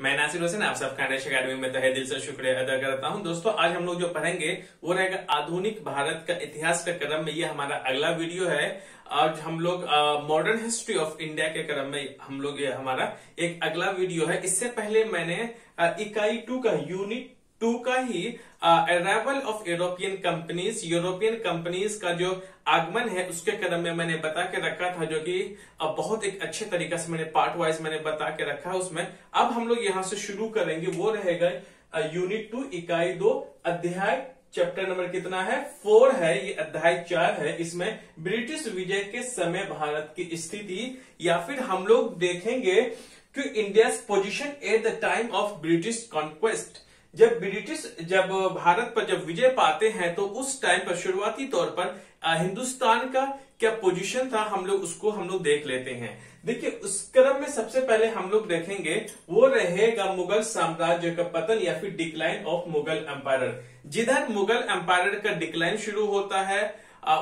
मैं नासिर हुसैन आप सबका खानदेश अकेडमी में तहे दिल से शुक्रिया अदा करता हूं। दोस्तों आज हम लोग जो पढ़ेंगे वो रहेगा आधुनिक भारत का इतिहास का क्रम में। ये हमारा अगला वीडियो है। आज हम लोग मॉडर्न हिस्ट्री ऑफ इंडिया के क्रम में हम लोग ये हमारा एक अगला वीडियो है। इससे पहले मैंने इकाई 2 का यूनिट 2 का ही अराइवल ऑफ यूरोपियन कंपनीज का जो आगमन है उसके क्रम में मैंने बता के रखा था, जो कि बहुत एक अच्छे तरीके से मैंने पार्ट वाइज मैंने बता के रखा है उसमें। अब हम लोग यहां से शुरू करेंगे, वो रहेगा यूनिट 2 इकाई 2 अध्याय चैप्टर नंबर कितना है 4 है, ये अध्याय 4 है। इसमें ब्रिटिश विजय के समय भारत की स्थिति, या फिर हम लोग देखेंगे कि India position at the time of British conquest. जब भारत पर जब विजय पाते हैं तो उस टाइम पर शुरुआती तौर पर हिंदुस्तान का क्या पोजीशन था, हम लोग देख लेते हैं। देखिए उस क्रम में सबसे पहले हम लोग देखेंगे वो रहेगा मुगल साम्राज्य का पतन या फिर डिक्लाइन ऑफ मुगल एम्पायर। जिधर मुगल एम्पायर का डिक्लाइन शुरू होता है,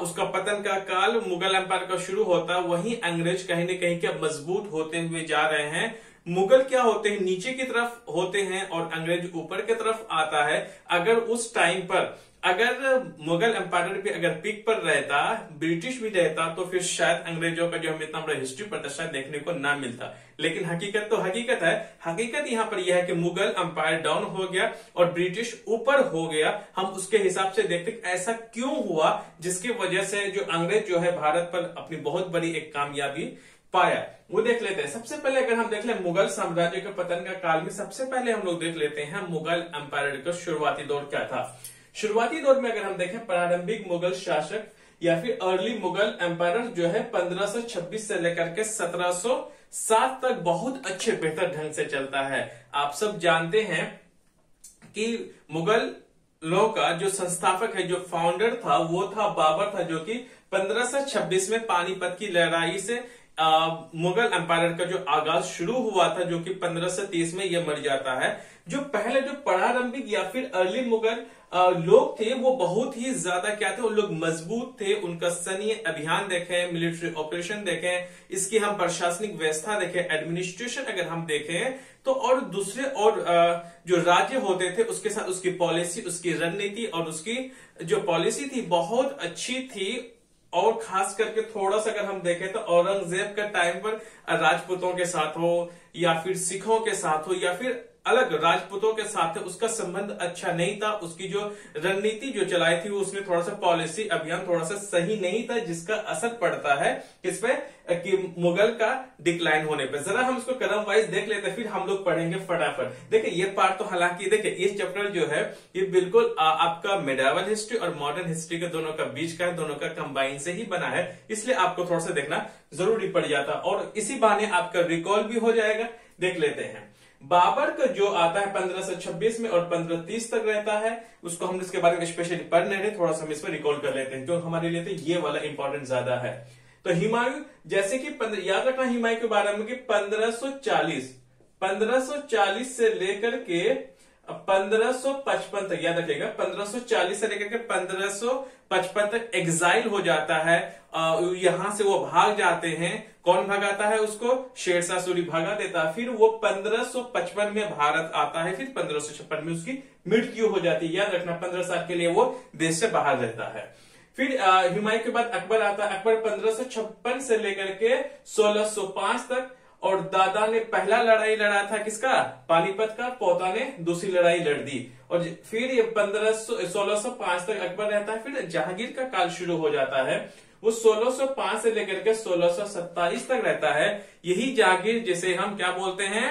उसका पतन का काल मुगल एम्पायर का शुरू होता है, वहीं अंग्रेज कहीं न कहीं क्या मजबूत होते हुए जा रहे हैं। मुगल क्या होते हैं, नीचे की तरफ होते हैं और अंग्रेज ऊपर की तरफ आता है। अगर उस टाइम पर अगर मुगल एम्पायर भी अगर पीक पर रहता, ब्रिटिश भी रहता, तो फिर शायद अंग्रेजों का जो हमें इतना बड़ा हिस्ट्री पढ़ता शायद देखने को ना मिलता। लेकिन हकीकत तो हकीकत है। हकीकत यहाँ पर यह है कि मुगल एम्पायर डाउन हो गया और ब्रिटिश ऊपर हो गया। हम उसके हिसाब से देखते ऐसा क्यों हुआ, जिसकी वजह से जो अंग्रेज जो है भारत पर अपनी बहुत बड़ी एक कामयाबी पाया, वो देख लेते हैं। सबसे पहले अगर हम देख ले मुगल साम्राज्य के पतन का काल में, सबसे पहले हम लोग देख लेते हैं मुगल एम्पायर का शुरुआती दौर क्या था। शुरुआती दौर में अगर हम देखें प्रारंभिक मुगल शासक या फिर अर्ली मुगल एम्पायर जो है 1526 से लेकर के 1707 तक बहुत अच्छे बेहतर ढंग से चलता है। आप सब जानते हैं कि मुगल लोगों का जो संस्थापक है, जो फाउंडर था, वो था बाबर था, जो कि 1526 में पानीपत की लड़ाई से मुगल एम्पायर का जो आगाज शुरू हुआ था, जो कि 1530 में यह मर जाता है। जो पहले जो प्रारंभिक या फिर अर्ली मुगल लोग थे वो बहुत ही ज्यादा क्या थे, उन लोग मजबूत थे। उनका सैन्य अभियान देखें, मिलिट्री ऑपरेशन देखें, इसकी हम प्रशासनिक व्यवस्था देखें, एडमिनिस्ट्रेशन अगर हम देखें तो, और दूसरे और जो राज्य होते थे उसके साथ उसकी पॉलिसी, उसकी रणनीति और उसकी जो पॉलिसी थी बहुत अच्छी थी। और खास करके थोड़ा सा अगर हम देखें तो औरंगजेब के टाइम पर राजपूतों के साथ हो या फिर सिखों के साथ हो या फिर अलग राजपूतों के साथ है, उसका संबंध अच्छा नहीं था। उसकी जो रणनीति जो चलाई थी वो उसमें थोड़ा सा पॉलिसी अभियान थोड़ा सा सही नहीं था, जिसका असर पड़ता है किसपे कि मुगल का डिक्लाइन होने पे। जरा हम इसको क्रम वाइज देख लेते हैं, फिर हम लोग पढ़ेंगे फटाफट। देखिए ये पार्ट तो हालांकि देखिए ये चैप्टर जो है ये बिल्कुल आपका मेडावल हिस्ट्री और मॉडर्न हिस्ट्री के दोनों का बीच का है, दोनों का कंबाइन से ही बना है, इसलिए आपको थोड़ा सा देखना जरूरी पड़ जाता और इसी बहाने आपका रिकॉल भी हो जाएगा। देख लेते हैं बाबर का जो आता है 1526 में और 1530 तक रहता है, उसको हम इसके बारे में स्पेशली पढ़ नहीं रहे, थोड़ा सा हम इस पर रिकॉल कर लेते हैं क्योंकि हमारे लिए तो ये वाला इंपॉर्टेंट ज्यादा है। तो हुमायूं जैसे कि याद रखना हुमायूं के बारे में कि 1540 से लेकर के 1555 तक, याद रखिएगा 1540 से लेकर के 1555 तक एग्जाइल हो जाता है। यहां से वो भाग जाते हैं। कौन भगाता है उसको? शेरशाह सूरी भगा देता है। फिर वो 1555 में भारत आता है, फिर 1556 में उसकी मृत्यु हो जाती है। याद रखना 15 साल के लिए वो देश से बाहर रहता है। फिर हुमायूं के बाद अकबर आता है। अकबर 1556 से लेकर के 1605 तक, और दादा ने पहला लड़ाई लड़ा था किसका? पानीपत का। पोता ने दूसरी लड़ाई लड़ दी। और फिर ये 1605 तक अकबर रहता है। फिर जहांगीर का काल शुरू हो जाता है, वो 1605 से लेकर के 1627 तक रहता है। यही जहांगीर जिसे हम क्या बोलते हैं?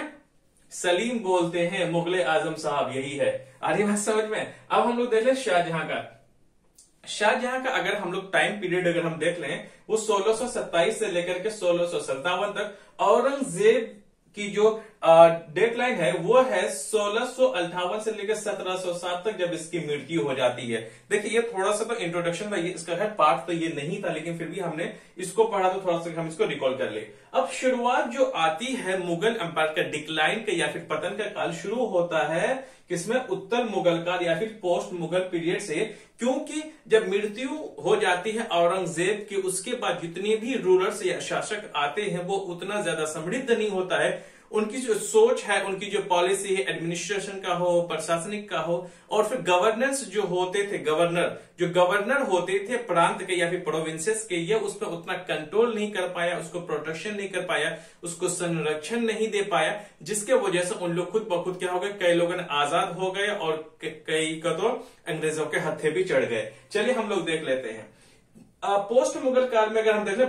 सलीम बोलते हैं, मुगले आजम साहब, यही है। आ रही बात समझ में? अब हम लोग देख लें शाहजहां का। शाहजहां का अगर हम लोग टाइम पीरियड अगर हम देख लें, वो 1627 से लेकर के 1657 तक। औरंगजेब की जो डेडलाइन है वो है 1658 से लेकर 1707 तक, जब इसकी मृत्यु हो जाती है। देखिए ये थोड़ा सा तो इंट्रोडक्शन था, ये इसका है पार्ट तो ये नहीं था, लेकिन फिर भी हमने इसको पढ़ा तो थोड़ा सा हम इसको रिकॉल कर ले। अब शुरुआत जो आती है मुगल एम्पायर का डिक्लाइन का या फिर पतन का काल शुरू होता है किसमें? उत्तर मुगल काल या फिर पोस्ट मुगल पीरियड से। क्योंकि जब मृत्यु हो जाती है औरंगजेब की, उसके बाद जितने भी रूलर्स या शासक आते हैं वो उतना ज्यादा समृद्ध नहीं होता है। उनकी जो सोच है, उनकी जो पॉलिसी है, एडमिनिस्ट्रेशन का हो, प्रशासनिक का हो, और फिर गवर्नेंस जो होते थे, गवर्नर होते थे प्रांत के या फिर प्रोविंसेस के, ये उस पर उतना कंट्रोल नहीं कर पाया, उसको प्रोटेक्शन नहीं कर पाया, उसको संरक्षण नहीं दे पाया, जिसके वजह से उन लोग खुद ब खुद क्या हो गए, कई लोग आजाद हो गए और कई का तो अंग्रेजों के हत्थे भी चढ़ गए। चलिए हम लोग देख लेते हैं। पोस्ट मुगल काल में अगर हम देख ले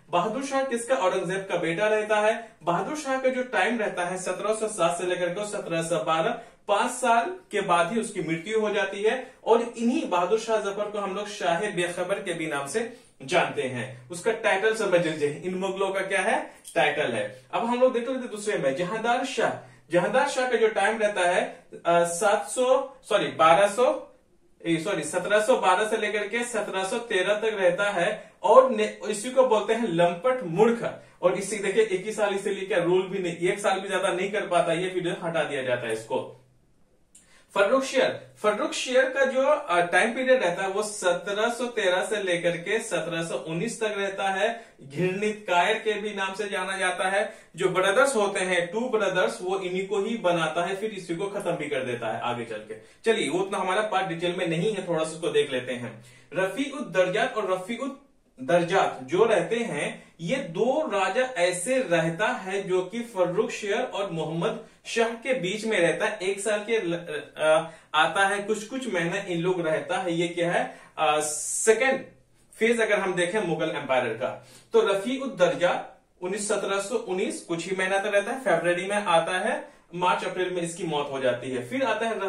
बहादुर शाह किसका, औरंगजेब का बेटा रहता है। बहादुर शाह का जो टाइम रहता है 1707 से लेकर के 1712, 5 साल के बाद ही उसकी मृत्यु हो जाती है। और इन्हीं बहादुर शाह जफर को हम लोग शाह बेखबर के भी नाम से जानते हैं। उसका टाइटल समझ लीजिए, इन मुगलों का क्या है, टाइटल है। अब हम लोग देख लेते दूसरे में जहांदार शाह का जो टाइम रहता है 1712 से लेकर के 1713 तक रहता है। और इसी को बोलते हैं लंपट मूर्ख। और इसी देखिए एक ही साल इसीलिए क्या रूल भी नहीं, 1 साल भी ज्यादा नहीं कर पाता, ये वीडियो हटा दिया जाता है इसको। फर्रुख शेयर का जो टाइम पीरियड रहता है वो 1713 से लेकर के 1719 तक रहता है। घृणित कायर के भी नाम से जाना जाता है। जो ब्रदर्स होते हैं, 2 ब्रदर्स, वो इन्हीं को ही बनाता है, फिर इसी को खत्म भी कर देता है आगे चल के। चलिए वो उतना हमारा पार्ट डिटेल में नहीं है, थोड़ा सा उसको देख लेते हैं। रफीउद्दर्जात और रफीउद्दर्जात जो रहते हैं, ये 2 राजा ऐसे रहता है जो कि फर्रुख शेयर और मोहम्मद शाह के बीच में रहता है। 1 साल के आता है, कुछ महीना इन लोग रहता है। ये क्या है, सेकेंड फेज अगर हम देखें मुगल एम्पायर का। तो रफीउद्दर्जा 1719 कुछ ही महीना तक रहता है, फरवरी में आता है, मार्च अप्रैल में इसकी मौत हो जाती है। फिर आता है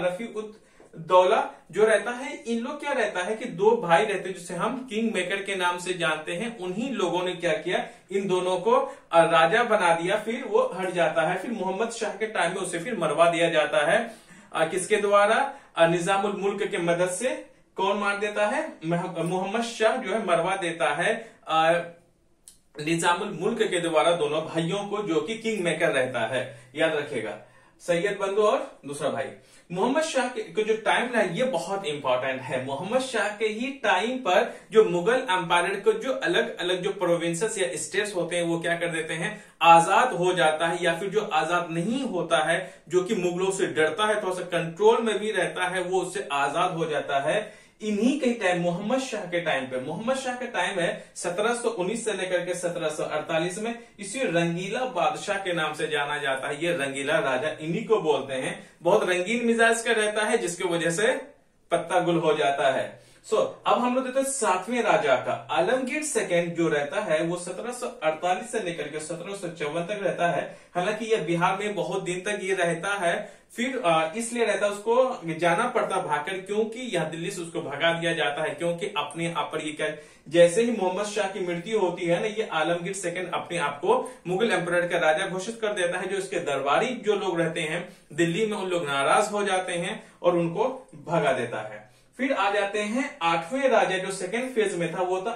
रफीउद्दौला जो रहता है, इन लोग क्या रहता है कि 2 भाई रहते हैं जिसे हम किंग मेकर के नाम से जानते हैं। उन्हीं लोगों ने क्या किया, इन दोनों को राजा बना दिया, फिर वो हट जाता है। फिर मोहम्मद शाह के टाइम में उसे फिर मरवा दिया जाता है। किसके द्वारा, निजामुल मुल्क के मदद से। कौन मार देता है, मोहम्मद शाह जो है मरवा देता है निजामुल मुल्क के द्वारा दोनों भाइयों को, जो कि किंग मेकर रहता है, याद रखिएगा, सैयद बंधु और दूसरा भाई। मोहम्मद शाह के जो टाइम है ये बहुत इंपॉर्टेंट है। मोहम्मद शाह के ही टाइम पर जो मुगल एम्पायर को जो अलग अलग जो प्रोविंसेस या स्टेट्स होते हैं वो क्या कर देते हैं, आजाद हो जाता है। या फिर जो आजाद नहीं होता है, जो कि मुगलों से डरता है, थोड़ा सा कंट्रोल में भी रहता है, वो उससे आजाद हो जाता है। इन्हीं के टाइम मोहम्मद शाह के टाइम पे, मोहम्मद शाह के टाइम है 1719 से लेकर के 1748 में। इसी रंगीला बादशाह के नाम से जाना जाता है। ये रंगीला राजा इन्हीं को बोलते हैं। बहुत रंगीन मिजाज का रहता है, जिसकी वजह से पत्ता गुल हो जाता है। अब हम लोग देखते हैं 7वें राजा का, आलमगीर सेकेंड जो रहता है वो 1748 से लेकर के 1754 तक रहता है। हालांकि ये बिहार में बहुत दिन तक ये रहता है, फिर इसलिए रहता है, उसको जाना पड़ता भागकर, क्योंकि यह दिल्ली से उसको भगा दिया जाता है। क्योंकि अपने आप पर ये क्या, जैसे ही मोहम्मद शाह की मृत्यु होती है ना, ये आलमगीर सेकेंड अपने आप को मुगल एम्पायर का राजा घोषित कर देता है। जो इसके दरबारी जो लोग रहते हैं दिल्ली में, उन लोग नाराज हो जाते हैं और उनको भगा देता है। फिर आ जाते हैं 8वें राजा जो सेकेंड फेज में था, वो था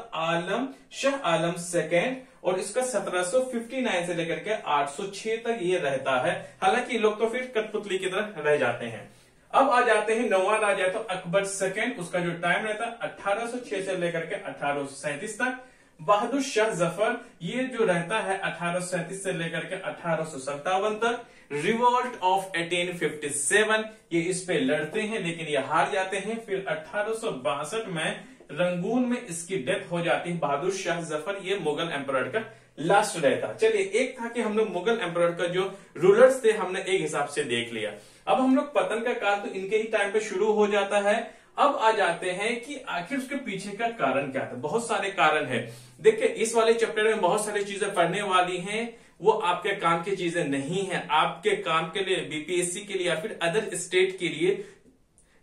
शाह आलम सेकेंड, और इसका 1759 से लेकर के 806 तक ये रहता है। हालांकि लोग तो फिर कठपुतली की तरह रह जाते हैं। अब आ जाते हैं 9वां राजा, तो अकबर सेकेंड, उसका जो टाइम रहता है 1806 से लेकर के 1837 तक। बहादुर शाह जफर ये जो रहता है 1837 से लेकर के 1857 तक। रिवॉल्ट ऑफ 1857 ये इस पे लड़ते हैं, लेकिन ये हार जाते हैं। फिर 1862 में रंगून में इसकी डेथ हो जाती है। बहादुर शाह जफर ये मुगल एम्पायर का लास्ट रहता। चलिए, एक था कि हम लोग मुगल एम्पायर का जो रूलर्स थे हमने एक हिसाब से देख लिया। अब हम लोग पतन का काल तो इनके ही टाइम पे शुरू हो जाता है। अब आ जाते हैं कि आखिर उसके पीछे का कारण क्या था। बहुत सारे कारण है। देखिए, इस वाले चैप्टर में बहुत सारी चीजें पढ़ने वाली हैं, वो आपके काम की चीजें नहीं है। आपके काम के लिए, बीपीएससी के लिए या फिर अदर स्टेट के लिए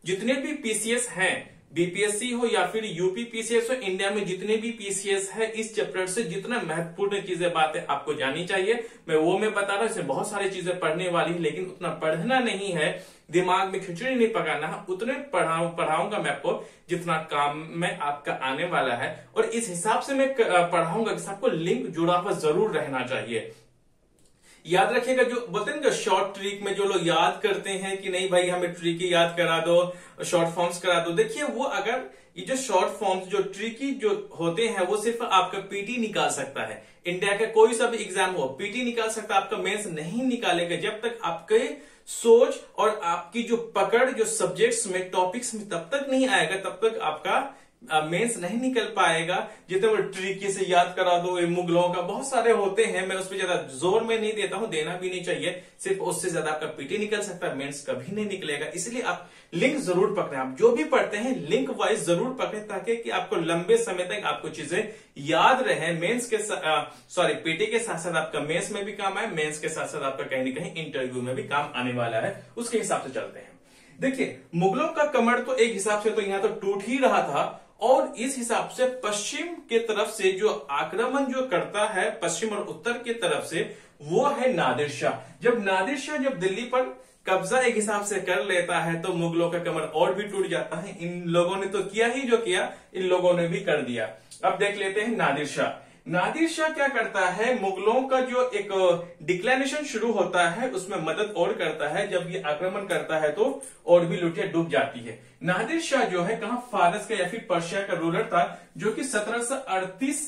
जितने भी पीसीएस हैं, बीपीएससी हो या फिर यूपी पीसीएस हो, इंडिया में जितने भी पीसीएस है, इस चैप्टर से जितना महत्वपूर्ण चीजें बातें आपको जाननी चाहिए मैं बता रहा हूं। इसमें बहुत सारी चीजें पढ़ने वाली है, लेकिन उतना पढ़ना नहीं है, दिमाग में खिचड़ी नहीं पकाना है। उतने पढ़ाऊंगा मैं आपको जितना काम में आपका आने वाला है, और इस हिसाब से मैं पढ़ाऊंगा कि सबको लिंक जुड़ा हुआ जरूर रहना चाहिए। याद रखिएगा, जो बोलते हैं ना शॉर्ट ट्रिक में जो लोग याद करते हैं कि नहीं भाई हमें ट्रिक ही याद करा दो, शॉर्ट फॉर्म्स करा दो, देखिए वो अगर ये जो शॉर्ट फॉर्म्स जो ट्रिकी जो होते हैं वो सिर्फ आपका पीटी निकाल सकता है। इंडिया का कोई सा भी एग्जाम हो पीटी निकाल सकता है, आपका मेंस नहीं निकालेगा जब तक आपके सोच और आपकी जो पकड़ जो सब्जेक्ट्स में टॉपिक्स में तब तक नहीं आएगा, तब तक आपका मेंस नहीं निकल पाएगा। जितने वो ट्रिकी से याद करा दो, ये मुगलों का बहुत सारे होते हैं, मैं उस पर ज्यादा जोर में नहीं देता हूं, देना भी नहीं चाहिए। सिर्फ उससे ज्यादा आपका पीटी निकल सकता है, मेंस कभी नहीं निकलेगा। इसलिए आप लिंक जरूर पकड़ें, आप जो भी पढ़ते हैं लिंक वाइज जरूर पकड़ें, ताकि कि आपको लंबे समय तक आपको चीजें याद रहे। मेंस के पीटी के साथ साथ आपका मेंस में भी काम आए, मेंस के साथ साथ आपका कहीं ना कहीं इंटरव्यू में भी काम आने वाला है। उसके हिसाब से चलते हैं। देखिए, मुगलों का कमर तो एक हिसाब से तो यहां तो टूट ही रहा था, और इस हिसाब से पश्चिम के तरफ से जो आक्रमण जो करता है, पश्चिम और उत्तर की तरफ से, वो है नादिर शाह। जब नादिर शाह जब दिल्ली पर कब्जा एक हिसाब से कर लेता है तो मुगलों का कमर और भी टूट जाता है। इन लोगों ने तो किया ही जो किया, इन लोगों ने भी कर दिया। अब देख लेते हैं नादिर शाह। नादिर शाह क्या करता है, मुगलों का जो एक डिक्लाइनेशन शुरू होता है उसमें मदद और करता है। जब ये आक्रमण करता है तो और भी लुटिया डूब जाती है। नादिर शाह जो है कहां, फारस का या फिर पर्शिया का रूलर था, जो कि 1738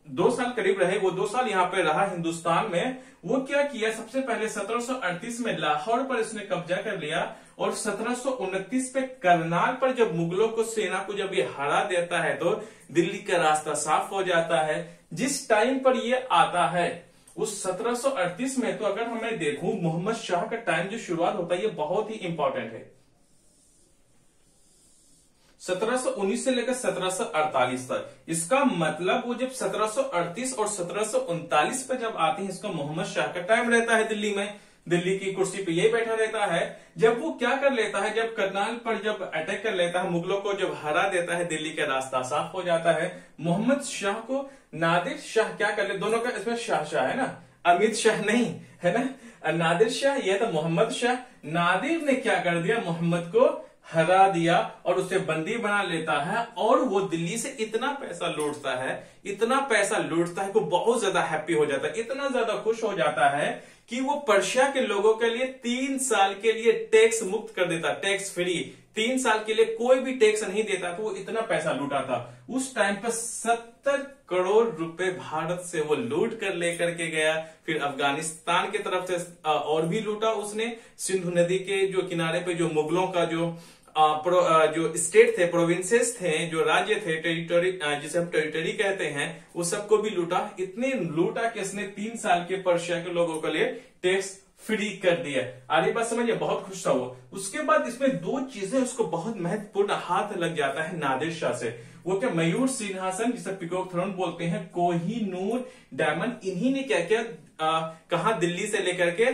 2 साल करीब रहे, वो 2 साल यहाँ पे रहा हिंदुस्तान में। वो क्या किया, सबसे पहले 1738 में लाहौर पर इसने कब्जा कर लिया, और 1729 पे करनाल पर जब मुगलों को सेना को जब ये हरा देता है तो दिल्ली का रास्ता साफ हो जाता है। जिस टाइम पर ये आता है उस 1738 में, तो अगर मैं देखूं मोहम्मद शाह का टाइम जो शुरुआत होता है ये बहुत ही इंपॉर्टेंट है। 1719 से लेकर 1748 तक, इसका मतलब वो जब 1738 और 1739 पे जब आते हैं, इसका मोहम्मद शाह का टाइम रहता है दिल्ली में, दिल्ली की कुर्सी पे यही बैठा रहता है। जब वो क्या कर लेता है, जब करनाल पर जब अटैक कर लेता है, मुगलों को जब हरा देता है, दिल्ली का रास्ता साफ हो जाता है। मोहम्मद शाह को नादिर शाह क्या कर ले, दोनों का इसमें शाह है ना, अमित शाह नहीं है ना, नादिर शाह, यह था मोहम्मद शाह। नादिर ने क्या कर दिया, मोहम्मद को हरा दिया और उसे बंदी बना लेता है, और वो दिल्ली से इतना पैसा लूटता है, इतना पैसा लूटता है कि बहुत ज्यादा हैप्पी हो जाता है, इतना ज्यादा खुश हो जाता है कि वो पर्शिया के लोगों के लिए 3 साल के लिए टैक्स मुक्त कर देता, टैक्स फ्री, 3 साल के लिए कोई भी टैक्स नहीं देता। तो वो इतना पैसा लूटा था। उस टाइम पर 70 करोड़ रुपए भारत से वो लूट कर लेकर के गया। फिर अफगानिस्तान की तरफ से और भी लूटा उसने। सिंधु नदी के जो किनारे पे जो मुगलों का जो स्टेट थे, प्रोविंसेस थे, जो राज्य थे, टेरिटरी, जिसे हम टेरिटरी कहते हैं, वो सबको भी लूटा। इतने लूटा कि इसने 3 साल के पर्शिया के लोगों के लिए टैक्स फ्री कर दिया। आधी बात समझिए, बहुत खुश था वो। उसके बाद इसमें 2 चीजें उसको बहुत महत्वपूर्ण हाथ लग जाता है नादिर शाह से। वो क्या, मयूर सिंहासन जिसे पीकॉक थ्रोन बोलते हैं, कोहिनूर डायमंड, इन्हीं ने क्या किया, कहा दिल्ली से लेकर के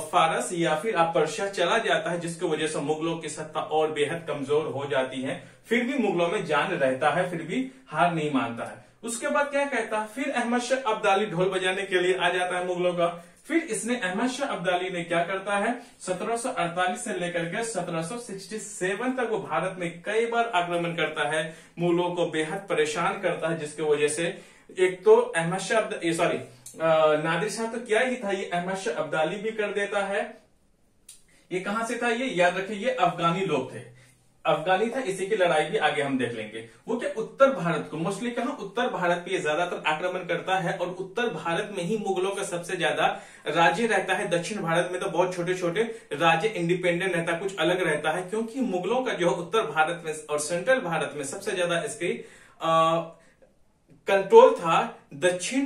फारस या फिर पर्शिया चला जाता है, जिसकी वजह से मुगलों की सत्ता और बेहद कमजोर हो जाती है। फिर भी मुगलों में जान रहता है, फिर भी हार नहीं मानता है। उसके बाद क्या कहता है, फिर अहमद शाह अब्दाली ढोल बजाने के लिए आ जाता है मुगलों का। फिर इसने अहमद शाह अब्दाली ने क्या करता है, 1748 से लेकर के 1767 तक वो भारत में कई बार आक्रमण करता है, मुगलों को बेहद परेशान करता है, जिसकी वजह से एक तो अहमद शाह नादिर शाह तो क्या ही था, ये अहमद शाह अब्दाली भी कर देता है। ये कहां से था, ये याद रखिए, ये अफगानी लोग थे, अफगानी था। इसी की लड़ाई भी आगे हम देख लेंगे। वो क्या, उत्तर भारत को, मोस्टली कहा उत्तर भारत पे ज्यादातर आक्रमण करता है, और उत्तर भारत में ही मुगलों का सबसे ज्यादा राज्य रहता है। दक्षिण भारत में तो बहुत छोटे छोटे राज्य इंडिपेंडेंट रहता है, कुछ अलग रहता है, क्योंकि मुगलों का जो उत्तर भारत में और सेंट्रल भारत में सबसे ज्यादा इसकी कंट्रोल था। दक्षिण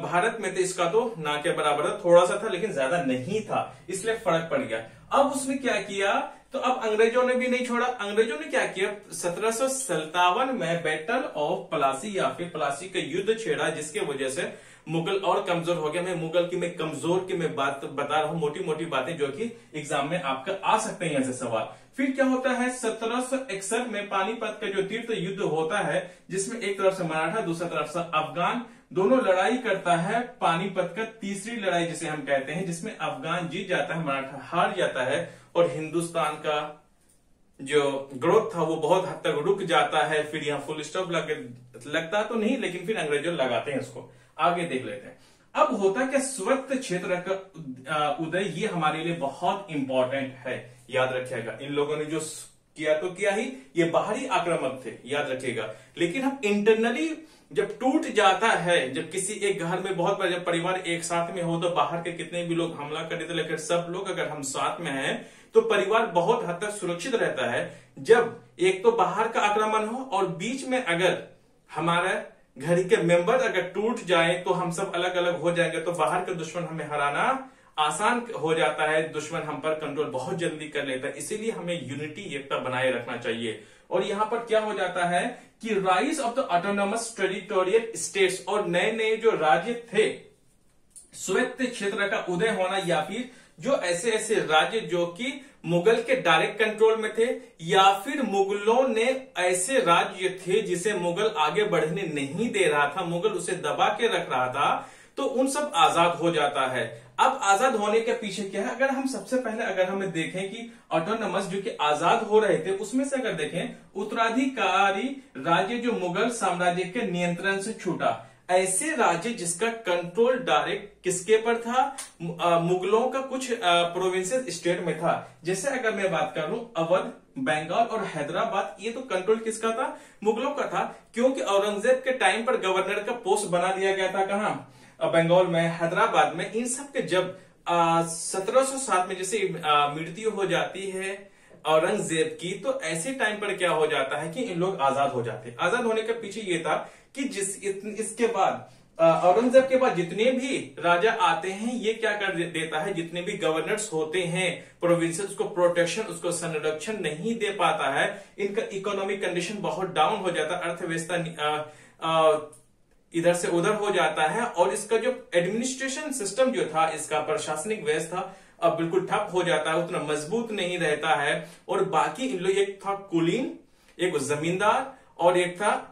भारत में तो इसका तो ना के बराबर था, थोड़ा सा था लेकिन ज्यादा नहीं था, इसलिए फर्क पड़ गया। अब उसने क्या किया, तो अब अंग्रेजों ने भी नहीं छोड़ा। अंग्रेजों ने क्या किया, 1757 में बैटल ऑफ प्लासी या फिर प्लासी का युद्ध छेड़ा, जिसके वजह से मुगल और कमजोर हो गया। मैं कमजोर की मैं बात बता रहा हूं, मोटी मोटी बातें जो कि एग्जाम में आपका आ सकते हैं ऐसे सवाल। फिर क्या होता है, 1761 में पानीपत का जो तीर्थ युद्ध होता है, जिसमें एक तरफ से मराठा, दूसरी तरफ से अफगान, दोनों लड़ाई करता है। पानीपत का तीसरी लड़ाई जिसे हम कहते हैं, जिसमें अफगान जीत जाता है, मराठा हार जाता है, और हिंदुस्तान का जो ग्रोथ था वो बहुत हद तक रुक जाता है। फिर यहाँ फुल स्टॉप लगता तो नहीं, लेकिन फिर अंग्रेजों लगाते हैं इसको। आगे देख लेते हैं। अब होता क्या, स्वर्त क्षेत्र का उदय, ये हमारे लिए बहुत इंपॉर्टेंट है, याद रखिएगा। इन लोगों ने जो किया तो किया ही, ये बाहरी आक्रामक थे, याद रखिएगा। लेकिन हम इंटरनली जब टूट जाता है, जब किसी एक घर में बहुत बड़ा जब परिवार एक साथ में हो तो बाहर के कितने भी लोग हमला कर देते, लेकिन सब लोग अगर हम साथ में हैं तो परिवार बहुत हद तक सुरक्षित रहता है। जब एक तो बाहर का आक्रमण हो और बीच में अगर हमारा घर के मेंबर अगर टूट जाए तो हम सब अलग अलग हो जाएंगे, तो बाहर के दुश्मन हमें हराना आसान हो जाता है, दुश्मन हम पर कंट्रोल बहुत जल्दी कर लेता है। इसीलिए हमें यूनिटी एकता बनाए रखना चाहिए। और यहां पर क्या हो जाता है कि rise of the autonomous territorial states, और नए नए जो राज्य थे, स्वायत्त क्षेत्र का उदय होना, या फिर जो ऐसे ऐसे राज्य जो कि मुगल के डायरेक्ट कंट्रोल में थे, या फिर मुगलों ने ऐसे राज्य थे जिसे मुगल आगे बढ़ने नहीं दे रहा था, मुगल उसे दबा के रख रहा था, तो उन सब आजाद हो जाता है। अब आजाद होने के पीछे क्या है, अगर हम सबसे पहले अगर हमें देखें कि ऑटोनोमस जो कि आजाद हो रहे थे, उसमें से अगर देखें उत्तराधिकारी राज्य जो मुगल साम्राज्य के नियंत्रण से छूटा, ऐसे राज्य जिसका कंट्रोल डायरेक्ट किसके पर था, मुगलों का कुछ प्रोविंसेस स्टेट में था। जैसे अगर मैं बात करूं अवध, बंगाल और हैदराबाद, ये तो कंट्रोल किसका था, मुगलों का था, क्योंकि औरंगजेब के टाइम पर गवर्नर का पोस्ट बना दिया गया था कहां, बंगाल में, हैदराबाद में। इन सब के जब 1707 में जैसे मृत्यु हो जाती है औरंगजेब की, तो ऐसे टाइम पर क्या हो जाता है कि इन लोग आजाद हो जाते हैं। आजाद होने के पीछे ये था कि इसके बाद औरंगजेब के बाद जितने भी राजा आते हैं, ये क्या कर देता है, जितने भी गवर्नर्स होते हैं प्रोविंसेस, उसको प्रोटेक्शन, उसको संरक्षण नहीं दे पाता है। इनका इकोनॉमिक कंडीशन बहुत डाउन हो जाता है, अर्थव्यवस्था इधर से उधर हो जाता है, और इसका जो एडमिनिस्ट्रेशन सिस्टम जो था, इसका प्रशासनिक व्यवस्था अब बिल्कुल ठप हो जाता है, उतना मजबूत नहीं रहता है। और बाकी इन लोग, एक था कुलीन, एक जमींदार, और एक था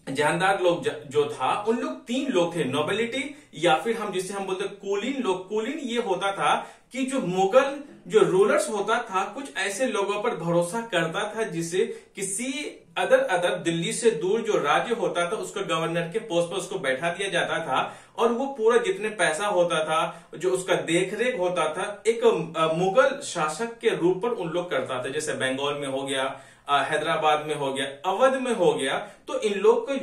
जानदार लोग जो था, उन लोग तीन लोग थे, नोबिलिटी, या फिर हम जिसे हम बोलते कुलीन लोग। कुलीन ये होता था कि जो मुगल जो रूलर्स होता था, कुछ ऐसे लोगों पर भरोसा करता था जिसे किसी अदर दिल्ली से दूर जो राज्य होता था, उसको गवर्नर के पोस्ट पर उसको बैठा दिया जाता था, और वो पूरा जितने पैसा होता था, जो उसका देखरेख होता था, एक मुगल शासक के रूप पर उन लोग करता था। जैसे बंगाल में हो गया, हैदराबाद में हो गया, अवध में हो गया, तो इन लोग को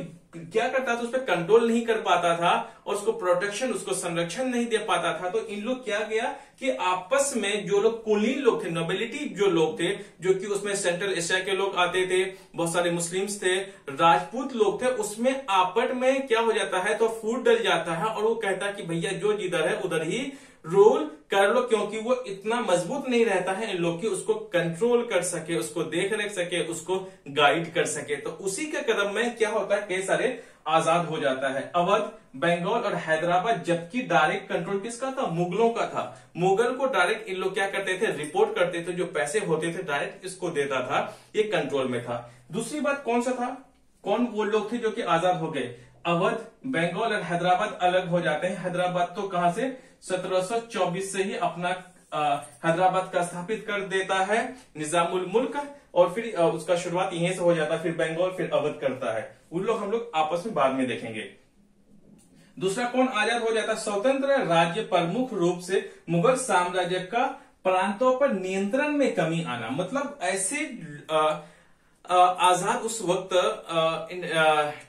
क्या करता था, उस पर कंट्रोल नहीं कर पाता था, और उसको प्रोटेक्शन, उसको संरक्षण नहीं दे पाता था। तो इन लोग क्या गया कि आपस में जो लोग कुलीन लोग थे, नोबिलिटी जो लोग थे, जो कि उसमें सेंट्रल एशिया के लोग आते थे, बहुत सारे मुस्लिम्स थे, राजपूत लोग थे, उसमें आपस में क्या हो जाता है, तो फूट डल जाता है, और वो कहता है कि भैया जो जिधर है उधर ही रूल कर लो, क्योंकि वो इतना मजबूत नहीं रहता है इन लोग की उसको कंट्रोल कर सके, उसको देख रेख सके, उसको गाइड कर सके। तो उसी के कदम में क्या होता है, कई सारे आजाद हो जाता है अवध, बंगाल और हैदराबाद, जबकि डायरेक्ट कंट्रोल किसका था, मुगलों का था। मुगल को डायरेक्ट इन लोग क्या करते थे, रिपोर्ट करते थे, जो पैसे होते थे डायरेक्ट इसको देता था, ये कंट्रोल में था। दूसरी बात कौन सा था, कौन वो लोग थे जो कि आजाद हो गए, अवध, बंगाल और हैदराबाद अलग हो जाते हैं। हैदराबाद तो कहां से, 1724 से ही अपना हैदराबाद का स्थापित कर देता है निजामुल मुल्क, और फिर उसका शुरुआत यहीं से हो जाता है, फिर बंगाल फिर अवध करता है। उन लोग हम लोग आपस में बाद में देखेंगे। दूसरा कौन आजाद हो जाता है, स्वतंत्र राज्य, प्रमुख रूप से मुगल साम्राज्य का प्रांतों पर नियंत्रण में कमी आना। मतलब ऐसे आजाद उस वक्त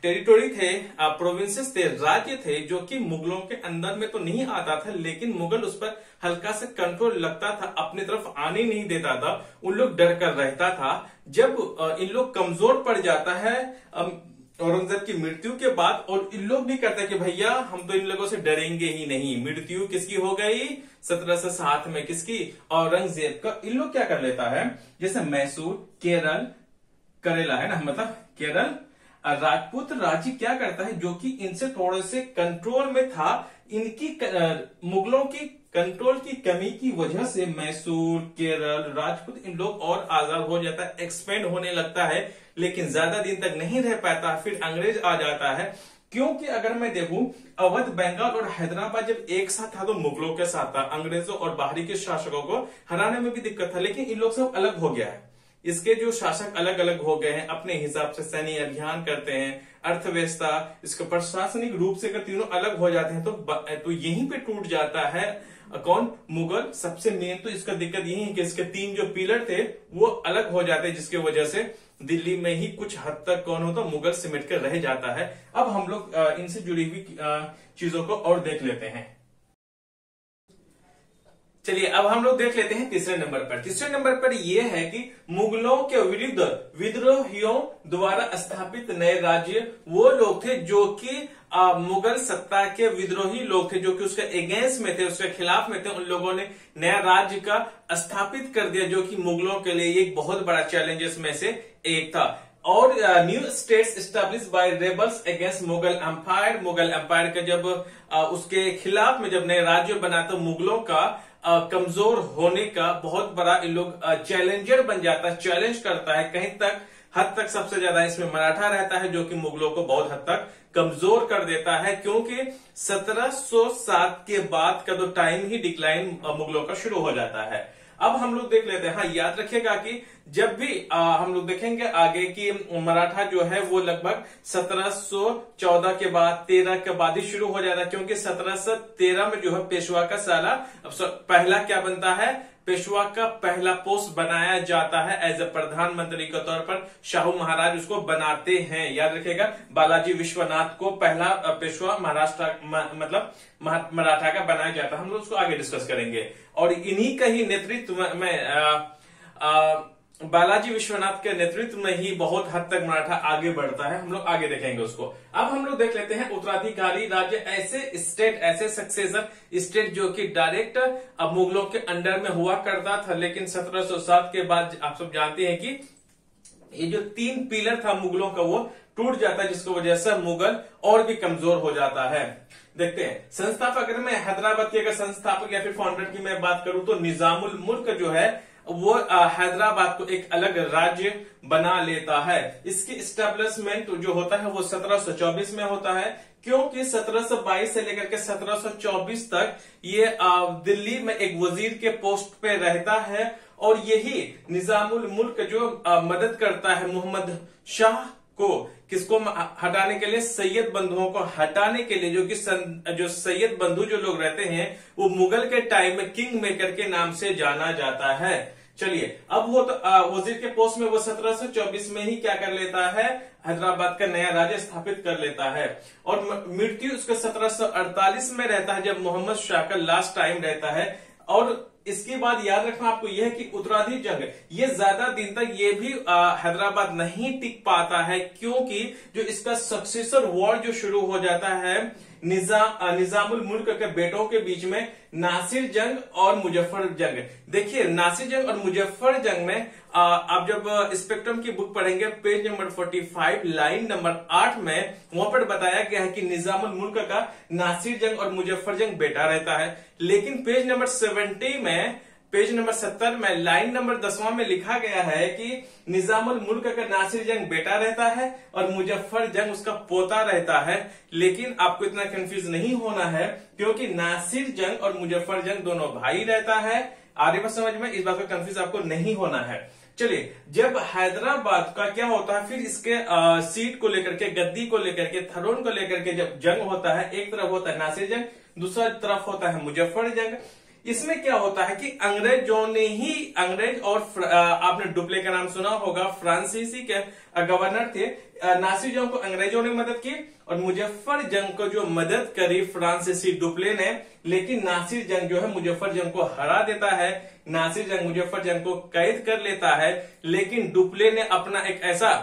टेरिटोरी थे, प्रोविंसेस थे, राज्य थे, जो कि मुगलों के अंदर में तो नहीं आता था, लेकिन मुगल उस पर हल्का से कंट्रोल लगता था, अपनी तरफ आने नहीं देता था, उन लोग डर कर रहता था। जब इन लोग कमजोर पड़ जाता है औरंगजेब की मृत्यु के बाद, और इन लोग भी कहते हैं कि भैया हम तो इन लोगों से डरेंगे ही नहीं। मृत्यु किसकी हो गई, 1707 में, किसकी, औरंगजेब का। इन लोग क्या कर लेता है, जैसे मैसूर, केरल, करेला है ना, मतलब केरल, राजपूत राज्य क्या करता है, जो कि इनसे थोड़े से कंट्रोल में था, इनकी मुगलों की कंट्रोल की कमी की वजह से मैसूर, केरल, राजपूत, इन लोग और आजाद हो जाता है, एक्सपेंड होने लगता है, लेकिन ज्यादा दिन तक नहीं रह पाता, फिर अंग्रेज आ जाता है। क्योंकि अगर मैं देखूं, अवध, बंगाल और हैदराबाद जब एक साथ था तो मुगलों के साथ था, अंग्रेजों और बाहरी के शासकों को हराने में भी दिक्कत था, लेकिन इन लोग सब अलग हो गया है। इसके जो शासक अलग अलग हो गए हैं, अपने हिसाब से सैन्य अभियान करते हैं, अर्थव्यवस्था, इसके प्रशासनिक रूप से अगर तीनों अलग हो जाते हैं तो यहीं पे टूट जाता है कौन? मुगल। सबसे मेन तो इसका दिक्कत यही है कि इसके 3 जो पिलर थे वो अलग हो जाते, जिसकी वजह से दिल्ली में ही कुछ हद तक कौन होता? मुगल सिमट कर रह जाता है। अब हम लोग इनसे जुड़ी हुई चीजों को और देख लेते हैं। चलिए अब हम लोग देख लेते हैं तीसरे नंबर पर। तीसरे नंबर पर यह है कि मुगलों के विरुद्ध विद्रोहियों द्वारा स्थापित नए राज्य वो लोग थे जो कि मुगल सत्ता के विद्रोही लोग थे, जो कि उसके अगेंस्ट में थे, उसके खिलाफ में थे। उन लोगों ने नया राज्य का स्थापित कर दिया, जो कि मुगलों के लिए एक बहुत बड़ा चैलेंजेस में से एक था। और new states establish by rebels against Mughal empire. Mughal empire का जब उसके खिलाफ में जब नए राज्य बना तो मुगलों का कमजोर होने का बहुत बड़ा इन लोग चैलेंजर बन जाता है, चैलेंज करता है। कहीं तक हद तक सबसे ज्यादा इसमें मराठा रहता है, जो कि मुगलों को बहुत हद तक कमजोर कर देता है, क्योंकि 1707 के बाद का तो टाइम ही डिक्लाइन मुगलों का शुरू हो जाता है। अब हम लोग देख लेते हैं। हाँ, याद रखिएगा कि जब भी हम लोग देखेंगे आगे कि मराठा जो है वो लगभग 1714 के बाद 13 के बाद ही शुरू हो जाता है, क्योंकि 1713 में जो है पेशवा का साला पहला क्या बनता है? पेशवा का पहला पोस्ट बनाया जाता है एज ए प्रधानमंत्री के तौर पर। शाहू महाराज उसको बनाते हैं, याद रखिएगा। बालाजी विश्वनाथ को पहला पेशवा महाराष्ट्र मतलब मराठा का बनाया जाता है। हम लोग उसको आगे डिस्कस करेंगे। और इन्हीं का ही नेतृत्व में बालाजी विश्वनाथ के नेतृत्व में ही बहुत हद तक मराठा आगे बढ़ता है। हम लोग आगे देखेंगे उसको। अब हम लोग देख लेते हैं उत्तराधिकारी राज्य, ऐसे स्टेट, ऐसे सक्सेसर स्टेट जो कि डायरेक्ट अब मुगलों के अंडर में हुआ करता था, लेकिन 1707 के बाद आप सब जानते हैं कि ये जो 3 पिलर था मुगलों का वो टूट जाता है, जिसकी वजह से मुगल और भी कमजोर हो जाता है। देखते हैं संस्थापक, अगर मैं हैदराबाद के अगर संस्थापक या फिर फाउंडर की मैं बात करूं तो निजामुल मुल्क जो है वो हैदराबाद को एक अलग राज्य बना लेता है। इसकी एस्टेब्लिशमेंट जो होता है वो 1724 में होता है, क्योंकि 1722 से लेकर के 1724 तक ये दिल्ली में एक वजीर के पोस्ट पे रहता है। और यही निजामुल मुल्क जो मदद करता है मोहम्मद शाह को, किसको हटाने के लिए? सैयद बंधुओं को हटाने के लिए, जो कि जो सैयद बंधु जो लोग रहते हैं वो मुगल के टाइम में किंग मेकर के नाम से जाना जाता है। चलिए, अब वो तो वजीर के पोस्ट में वो 1724 में ही क्या कर लेता है? हैदराबाद का नया राज्य स्थापित कर लेता है। और मृत्यु उसका 1748 में रहता है, जब मोहम्मद शाह का लास्ट टाइम रहता है। और इसके बाद याद रखना आपको यह है कि उत्तराधिकारी जंग ये ज्यादा दिन तक ये भी हैदराबाद नहीं टिक पाता है, क्योंकि जो इसका सक्सेसर वॉर जो शुरू हो जाता है निजामुल मुल्क के बेटों के बीच में, नासिर जंग और मुजफ्फर जंग। देखिए, नासिर जंग और मुजफ्फर जंग में आप जब स्पेक्ट्रम की बुक पढ़ेंगे पेज नंबर 45 लाइन नंबर 8 में वहां पर बताया गया है कि निजामुल मुल्क का नासिर जंग और मुजफ्फर जंग बेटा रहता है। लेकिन पेज नंबर 70 में लाइन नंबर 10वां में लिखा गया है कि निजामुल मुल्क का नासिर जंग बेटा रहता है और मुजफ्फर जंग उसका पोता रहता है। लेकिन आपको इतना कंफ्यूज नहीं होना है, क्योंकि नासिर जंग और मुजफ्फर जंग दोनों भाई रहता है। आगे बात समझ में, इस बात का कंफ्यूज आपको नहीं होना है। चलिए, जब हैदराबाद का क्या होता है, फिर इसके सीट को लेकर के, गद्दी को लेकर के, थरोन को लेकर के जब जंग होता है, एक तरफ होता है नासिर जंग, दूसरा तरफ होता है मुजफ्फर जंग। इसमें क्या होता है कि अंग्रेजों ने ही, अंग्रेज और आपने डुप्ले का नाम सुना होगा, फ्रांसीसी के गवर्नर थे। नासिर जंग को अंग्रेजों ने मदद की और मुजफ्फर जंग को जो मदद करी फ्रांसीसी डुप्ले ने। लेकिन नासिर जंग जो है मुजफ्फर जंग को हरा देता है, नासिर जंग मुजफ्फर जंग को कैद कर लेता है। लेकिन डुप्ले ने अपना एक ऐसा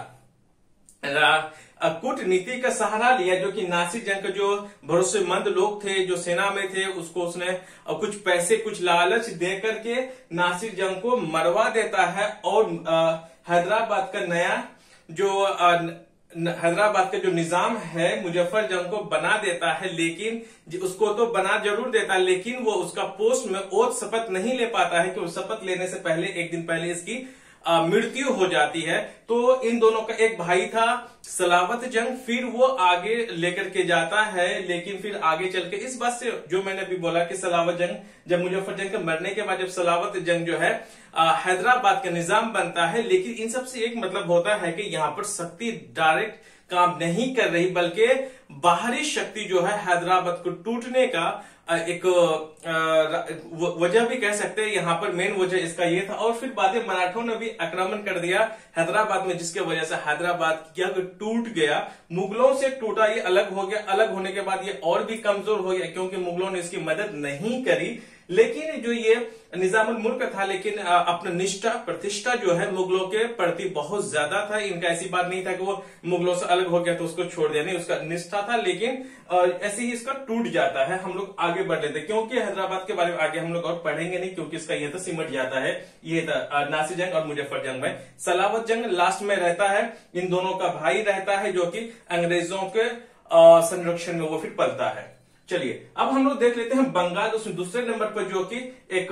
कूटनीति का सहारा लिया, जो कि नासिर जंग के जो भरोसेमंद लोग थे, जो सेना में थे, उसको उसने कुछ पैसे, कुछ लालच दे करके नासिर जंग को मरवा देता है। और हैदराबाद का नया जो हैदराबाद का जो निजाम है मुजफ्फर जंग को बना देता है। लेकिन उसको तो बना जरूर देता है, लेकिन वो उसका पोस्ट में ओथ शपथ नहीं ले पाता है, कि शपथ लेने से पहले, एक दिन पहले इसकी मृत्यु हो जाती है। तो इन दोनों का एक भाई था सलावत जंग, फिर वो आगे लेकर के जाता है। लेकिन फिर आगे चल के इस बात से जो मैंने अभी बोला कि सलावत जंग जब मुजफ्फर जंग के मरने के बाद जब सलावत जंग जो है हैदराबाद का निजाम बनता है। लेकिन इन सब से एक मतलब होता है कि यहाँ पर शक्ति डायरेक्ट काम नहीं कर रही, बल्कि बाहरी शक्ति जो है हैदराबाद को टूटने का एक वजह भी कह सकते हैं, यहाँ पर मेन वजह इसका ये था। और फिर बाद में मराठों ने भी आक्रमण कर दिया हैदराबाद में, जिसके वजह से हैदराबाद क्या टूट गया, मुगलों से टूटा, ये अलग हो गया। अलग होने के बाद ये और भी कमजोर हो गया क्योंकि मुगलों ने इसकी मदद नहीं करी। लेकिन जो ये निजामुल मुल्क था, लेकिन अपना निष्ठा प्रतिष्ठा जो है मुगलों के प्रति बहुत ज्यादा था। इनका ऐसी बात नहीं था कि वो मुगलों से अलग हो गया तो उसको छोड़ दिया, नहीं, उसका निष्ठा था। लेकिन ऐसे ही इसका टूट जाता है। हम लोग आगे बढ़ लेते हैं क्योंकि हैदराबाद के बारे में आगे हम लोग और पढ़ेंगे नहीं, क्योंकि इसका ये तो सिमट जाता है। ये था नासिर जंग और मुजफ्फर जंग में। सलावत जंग लास्ट में रहता है, इन दोनों का भाई रहता है जो कि अंग्रेजों के संरक्षण में वो फिर पलता है। चलिए अब हम लोग देख लेते हैं बंगाल, उसमें दूसरे नंबर पर जो कि एक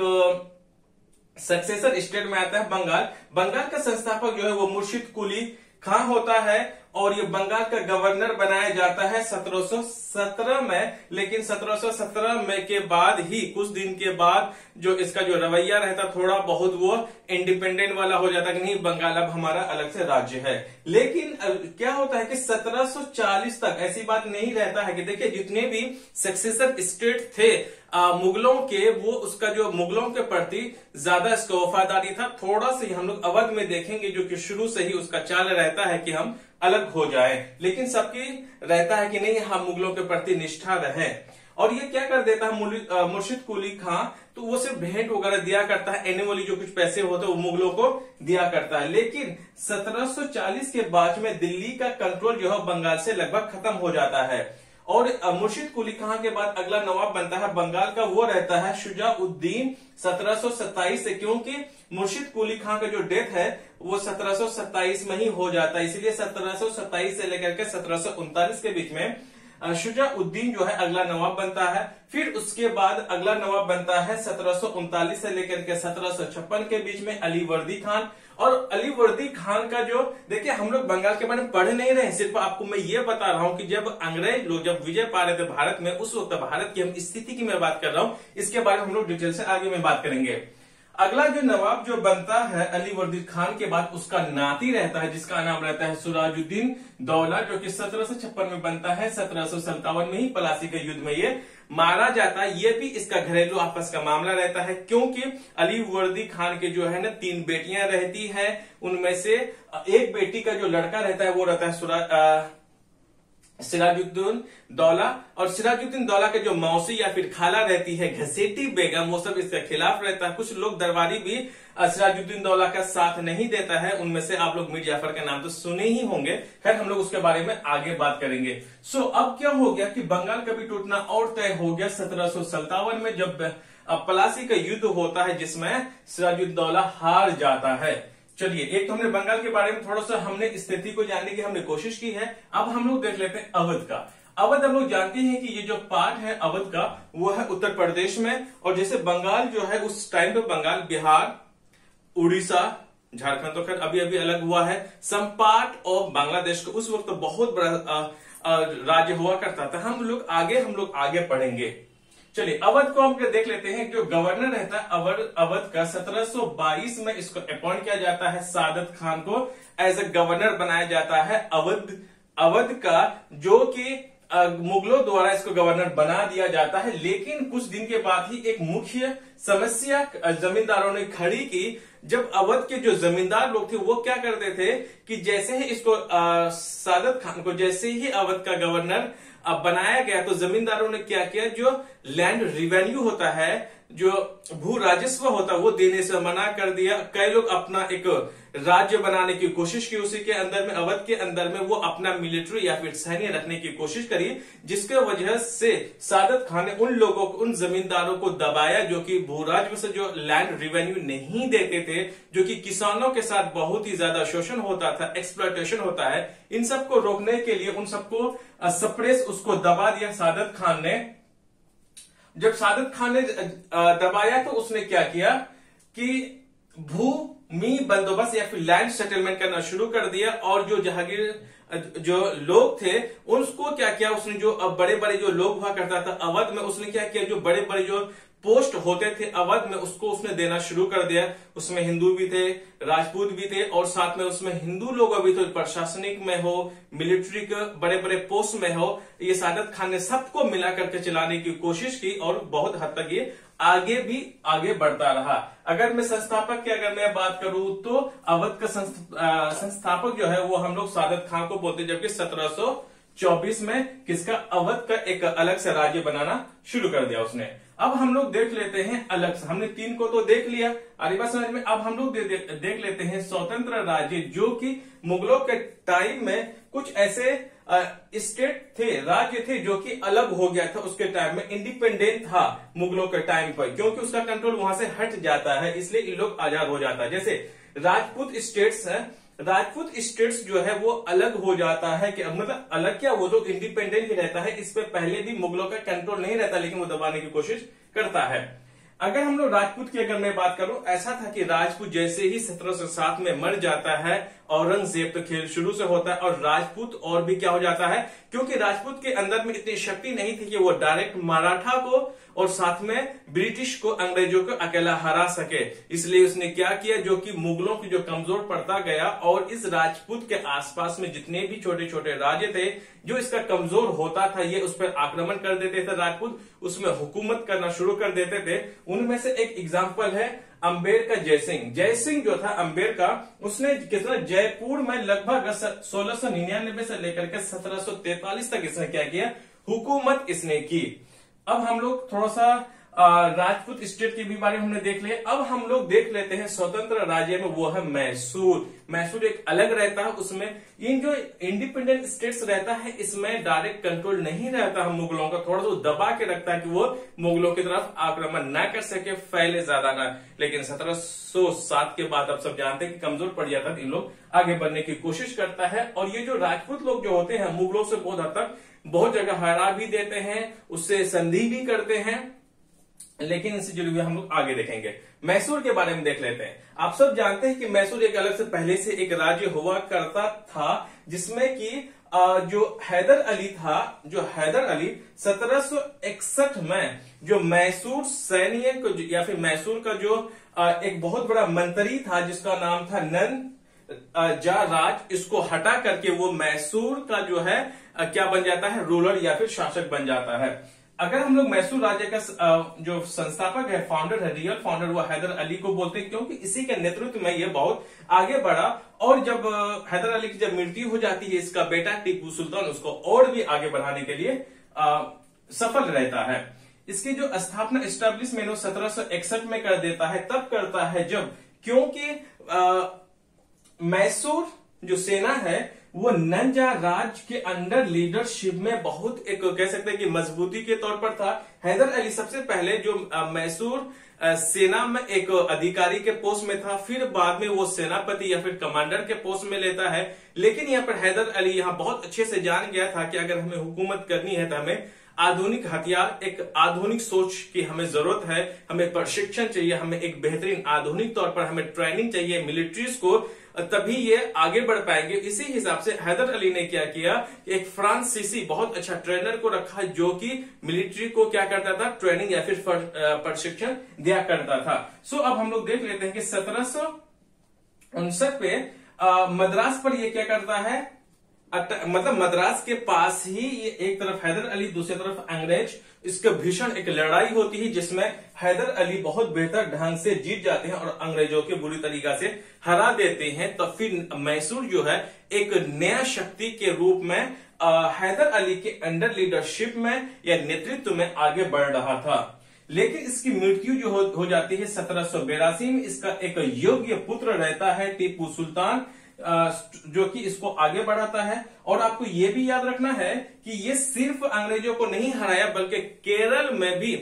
सक्सेसर स्टेट में आता है बंगाल। बंगाल का संस्थापक जो है वो मुर्शिद कुली खां होता है और ये बंगाल का गवर्नर बनाया जाता है 1717 में। लेकिन 1717 में के बाद ही कुछ दिन के बाद जो इसका जो रवैया रहता थोड़ा बहुत वो इंडिपेंडेंट वाला हो जाता कि नहीं, बंगाल अब हमारा अलग से राज्य है। लेकिन क्या होता है कि 1740 तक ऐसी बात नहीं रहता है कि देखिए जितने भी सक्सेसर स्टेट थे मुगलों के, वो उसका जो मुगलों के प्रति ज्यादा इसका वफादारी था। थोड़ा सा हम लोग अवध में देखेंगे जो कि शुरू से ही उसका चाल रहता है कि हम अलग हो जाएं, लेकिन सबकी रहता है कि नहीं हम मुगलों के प्रति निष्ठा रहें। और ये क्या कर देता है मुर्शिद कुली खां, तो वो सिर्फ भेंट वगैरह दिया करता है, एनुअली जो कुछ पैसे होते हैं वो मुगलों को दिया करता है। लेकिन 1740 के बाद में दिल्ली का कंट्रोल जो है बंगाल से लगभग खत्म हो जाता है और मुर्शिद कुली खां के बाद अगला नवाब बनता है बंगाल का, वो रहता है शुजाउद्दीन 1727 से, क्योंकि मुर्शिद कुली खां का जो डेथ है वो 1727 में ही हो जाता है। इसलिए 1727 से लेकर के 1739 के बीच में शुजाउद्दीन जो है अगला नवाब बनता है। फिर उसके बाद अगला नवाब बनता है 1739 से लेकर के 1756 के बीच में अलीवर्दी खान। और अलीवर्दी खान का जो देखिए हम लोग बंगाल के बारे में पढ़ नहीं रहे, सिर्फ आपको मैं ये बता रहा हूं कि जब अंग्रेज लोग जब विजय पा रहे थे भारत में, उस वक्त भारत की हम स्थिति की मैं बात कर रहा हूं। इसके बारे में हम लोग डिटेल से आगे में बात करेंगे। अगला जो नवाब जो बनता है अलीवर्दी खान के बाद, उसका नाती रहता है जिसका नाम रहता है सिराजुद्दीन दौला, जो कि 1756 में बनता है। 1757 में ही प्लासी के युद्ध में ये मारा जाता है। ये भी इसका घरेलू आपस का मामला रहता है क्योंकि अलीवर्दी खान के जो है ना 3 बेटियां रहती हैं, उनमें से एक बेटी का जो लड़का रहता है वो रहता है सिराजुद्दीन दौला। और सिराजुद्दीन दौला के जो मौसी या फिर खाला रहती है घसेटी बेगम, वो सब इसके खिलाफ रहता है। कुछ लोग दरबारी भी सिराजुद्दीन दौला का साथ नहीं देता है, उनमें से आप लोग मीर जाफर का नाम तो सुने ही होंगे। खैर हम लोग उसके बारे में आगे बात करेंगे। अब क्या हो गया कि बंगाल का भी टूटना और तय हो गया 1757 में, जब प्लासी का युद्ध होता है जिसमें सिराजुद्दीन दौला हार जाता है। चलिए एक तो हमने बंगाल के बारे में थोड़ा सा हमने स्थिति को जानने की हमने कोशिश की है। अब हम लोग देख लेते हैं अवध का। अवध हम लोग जानते हैं कि ये जो पार्ट है अवध का वो है उत्तर प्रदेश में। और जैसे बंगाल जो है उस टाइम पे बंगाल, बिहार, उड़ीसा, झारखंड तो खैर अभी अभी अलग हुआ है, सम पार्ट ऑफ बांग्लादेश को उस वक्त बहुत बड़ा राज्य हुआ करता था। हम लोग आगे पढ़ेंगे। चलिए अवध को हम देख लेते हैं। जो गवर्नर रहता है अवध का 1722 में इसको अपॉइंट किया जाता है, सादत खान को एज ए गवर्नर बनाया जाता है अवध का, जो कि मुगलों द्वारा इसको गवर्नर बना दिया जाता है। लेकिन कुछ दिन के बाद ही एक मुख्य समस्या जमींदारों ने खड़ी की। जब अवध के जो जमींदार लोग थे वो क्या करते थे कि जैसे ही इसको सादत खान को जैसे ही अवध का गवर्नर बनाया गया तो जमींदारों ने क्या किया, जो लैंड रिवेन्यू होता है, जो भू राजस्व होता है वो देने से मना कर दिया। कई लोग अपना एक राज्य बनाने की कोशिश की, उसी के अंदर में अवध के अंदर में वो अपना मिलिट्री या फिर सैन्य रखने की कोशिश करी, जिसके वजह से सादत खान ने उन लोगों को, उन जमींदारों को दबाया जो कि भू राजस्व से जो लैंड रिवेन्यू नहीं देते थे, जो कि किसानों के साथ बहुत ही ज्यादा शोषण होता था, एक्सप्लॉयटेशन होता है। इन सबको रोकने के लिए उन सबको सप्रेस उसको दबा दिया सादत खान ने। जब सादत खान ने दबाया तो उसने क्या किया कि भूमि बंदोबस्त या फिर लैंड सेटलमेंट करना शुरू कर दिया। और जो जहांगीर जो लोग थे उसको क्या किया, उसने जो बड़े बड़े जो लोग हुआ करता था अवध में, उसने क्या किया, जो बड़े बड़े जो पोस्ट होते थे अवध में, उसको उसने देना शुरू कर दिया। उसमें हिंदू भी थे, राजपूत भी थे, और साथ में उसमें हिंदू लोग भी थे, प्रशासनिक में हो, मिलिट्री के बड़े बड़े पोस्ट में हो। ये सादत खान ने सबको मिला करके चलाने की कोशिश की और बहुत हद तक ये आगे बढ़ता रहा। अगर मैं संस्थापक की अगर मैं बात करूं तो अवध का संस्थापक जो है वो हम लोग सादत खान को बोलते, जबकि 1724 में किसका, अवध का एक अलग से राज्य बनाना शुरू कर दिया उसने। अब हम लोग देख लेते हैं अलग से, हमने 3 को तो देख लिया, आरी बात समझ में। अब हम लोग देख लेते हैं स्वतंत्र राज्य, जो कि मुगलों के टाइम में कुछ ऐसे स्टेट थे, राज्य थे जो कि अलग हो गया था उसके टाइम में, इंडिपेंडेंट था मुगलों के टाइम पर, क्योंकि उसका कंट्रोल वहां से हट जाता है, इसलिए इन लोग आजाद हो जाता है। जैसे राजपूत स्टेट्स है, राजपूत स्टेट्स जो है वो अलग हो जाता है, कि मतलब अलग क्या, वो तो इंडिपेंडेंट ही रहता है, इस पे पहले भी मुगलों का कंट्रोल नहीं रहता, लेकिन वो दबाने की कोशिश करता है। अगर हम लोग राजपूत की अगर मैं बात करूं, ऐसा था कि राजपूत जैसे ही 1707 में मर जाता है, औरंगजेब तो खेल शुरू से होता है, और राजपूत और भी क्या हो जाता है, क्योंकि राजपूत के अंदर में इतनी शक्ति नहीं थी कि वो डायरेक्ट मराठा को और साथ में ब्रिटिश को, अंग्रेजों को अकेला हरा सके। इसलिए उसने क्या किया, जो कि मुगलों की जो कमजोर पड़ता गया, और इस राजपूत के आसपास में जितने भी छोटे छोटे राज्य थे जो इसका कमजोर होता था, ये उस पर आक्रमण कर देते थे राजपूत, उसमें हुकूमत करना शुरू कर देते थे। उनमें से एक एग्जाम्पल है अंबेर का जयसिंह। जयसिंह जो था अंबेर का, उसने कितना, जयपुर में लगभग 1699 से लेकर के 1743 तक इसने क्या किया, हुकूमत इसने की। अब हम लोग थोड़ा सा राजपूत स्टेट के भी बारे में हमने देख लिया। अब हम लोग देख लेते हैं स्वतंत्र राज्य में, वो है मैसूर। मैसूर एक अलग रहता है, उसमें इन जो इंडिपेंडेंट स्टेट्स रहता है, इसमें डायरेक्ट कंट्रोल नहीं रहता है मुगलों का, थोड़ा सा दबा के रखता है कि वो मुगलों की तरफ आक्रमण ना कर सके, फैले ज्यादा ना। लेकिन 1707 के बाद आप सब जानते हैं कि कमजोर पड़ जाता है, इन लोग आगे बढ़ने की कोशिश करता है। और ये जो राजपूत लोग जो होते हैं, मुगलों से बहुत हद तक बहुत जगह हरा भी देते हैं, उससे संधि भी करते हैं, लेकिन इनसे जुड़े हुए हम लोग आगे देखेंगे। मैसूर के बारे में देख लेते हैं। आप सब जानते हैं कि मैसूर एक अलग से पहले से एक राज्य हुआ करता था, जिसमें कि जो हैदर अली था, जो हैदर अली 1761 में जो मैसूर सैनिक या फिर मैसूर का जो एक बहुत बड़ा मंत्री था, जिसका नाम था नंद जा राज, इसको हटा करके वो मैसूर का जो है क्या बन जाता है, रूलर या फिर शासक बन जाता है। अगर हम लोग मैसूर राज्य का जो संस्थापक है, फाउंडर है, रियल फाउंडर, वो हैदर अली को बोलते हैं, क्योंकि इसी के नेतृत्व में ये बहुत आगे बढ़ा। और जब हैदर अली की जब मृत्यु हो जाती है, इसका बेटा टीपू सुल्तान उसको और भी आगे बढ़ाने के लिए सफल रहता है। इसकी जो स्थापना एस्टेब्लिशमेंट 1761 में कर देता है, तब करता है जब, क्योंकि मैसूर जो सेना है वो नंजा राज के अंडर लीडरशिप में बहुत एक कह सकते हैं कि मजबूती के तौर पर था। हैदर अली सबसे पहले जो मैसूर सेना में एक अधिकारी के पोस्ट में था, फिर बाद में वो सेनापति या फिर कमांडर के पोस्ट में लेता है। लेकिन यहाँ पर हैदर अली यहाँ बहुत अच्छे से जान गया था कि अगर हमें हुकूमत करनी है तो हमें आधुनिक हथियार, एक आधुनिक सोच की हमें जरूरत है, हमें प्रशिक्षण चाहिए, हमें एक बेहतरीन आधुनिक तौर पर हमें ट्रेनिंग चाहिए मिलिट्रीज को, तभी ये आगे बढ़ पाएंगे। इसी हिसाब से हैदर अली ने क्या किया, एक फ्रांसीसी बहुत अच्छा ट्रेनर को रखा, जो कि मिलिट्री को क्या करता था, ट्रेनिंग या फिर प्रशिक्षण दिया करता था। सो अब हम लोग देख लेते हैं कि 1759 पे मद्रास पर ये क्या करता है, मतलब मद्रास के पास ही ये एक तरफ हैदर अली, दूसरी तरफ अंग्रेज, इसके भीषण एक लड़ाई होती है, जिसमें हैदर अली बहुत बेहतर ढंग से जीत जाते हैं और अंग्रेजों के बुरी तरीका से हरा देते हैं। तो फिर मैसूर जो है एक नया शक्ति के रूप में हैदर अली के अंडर लीडरशिप में या नेतृत्व में आगे बढ़ रहा था। लेकिन इसकी मृत्यु जो हो जाती है 1782 में। इसका एक योग्य पुत्र रहता है टीपू सुल्तान, जो कि इसको आगे बढ़ाता है। और आपको यह भी याद रखना है कि ये सिर्फ अंग्रेजों को नहीं हराया, बल्कि केरल में भी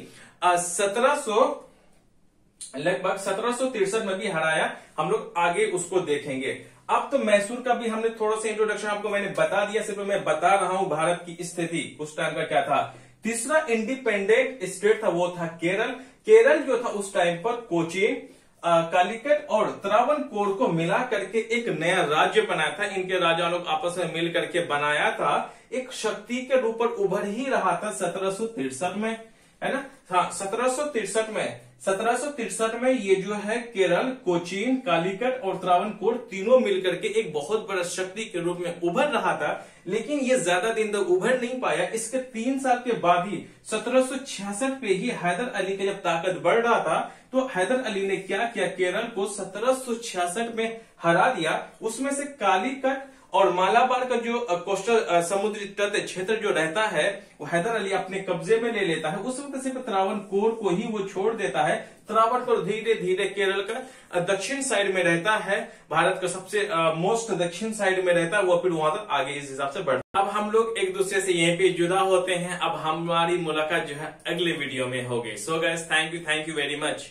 लगभग 1763 में भी हराया। हम लोग आगे उसको देखेंगे। अब तो मैसूर का भी हमने थोड़ा सा इंट्रोडक्शन आपको मैंने बता दिया, सिर्फ मैं बता रहा हूं भारत की स्थिति उस टाइम का क्या था। तीसरा इंडिपेंडेंट स्टेट था वो था केरल। केरल जो था उस टाइम पर कोचीन, कालिकट और त्रावणकोर को मिला करके एक नया राज्य बनाया था। इनके राजा लोग आपस में मिल करके बनाया था, एक शक्ति के रूप पर उभर ही रहा था 1763 में। है ना। हाँ, 1763 में ये जो है केरल, कोचीन, कालीकट और त्रावणकोर तीनों मिलकर के एक बहुत बड़ा शक्ति के रूप में उभर रहा था, लेकिन ये ज्यादा दिन तक उभर नहीं पाया। इसके 3 साल के बाद ही 1766 पे ही हैदर अली का जब ताकत बढ़ रहा था, तो हैदर अली ने क्या किया, केरल को 1766 में हरा दिया। उसमें से कालीकट और मालाबार का जो कोस्टल समुद्री तट क्षेत्र जो रहता है वो हैदर अली अपने कब्जे में ले लेता है। उस वक्त सिर्फ त्रावणकोर को ही वो छोड़ देता है। त्रावणकोर धीरे धीरे केरल का दक्षिण साइड में रहता है, भारत का सबसे मोस्ट दक्षिण साइड में रहता है, वो फिर वहां तक आगे इस हिसाब से बढ़ता है। अब हम लोग एक दूसरे से यहीं पे जुदा होते हैं। अब हमारी मुलाकात जो है अगले वीडियो में होगी। So guys, thank you very much.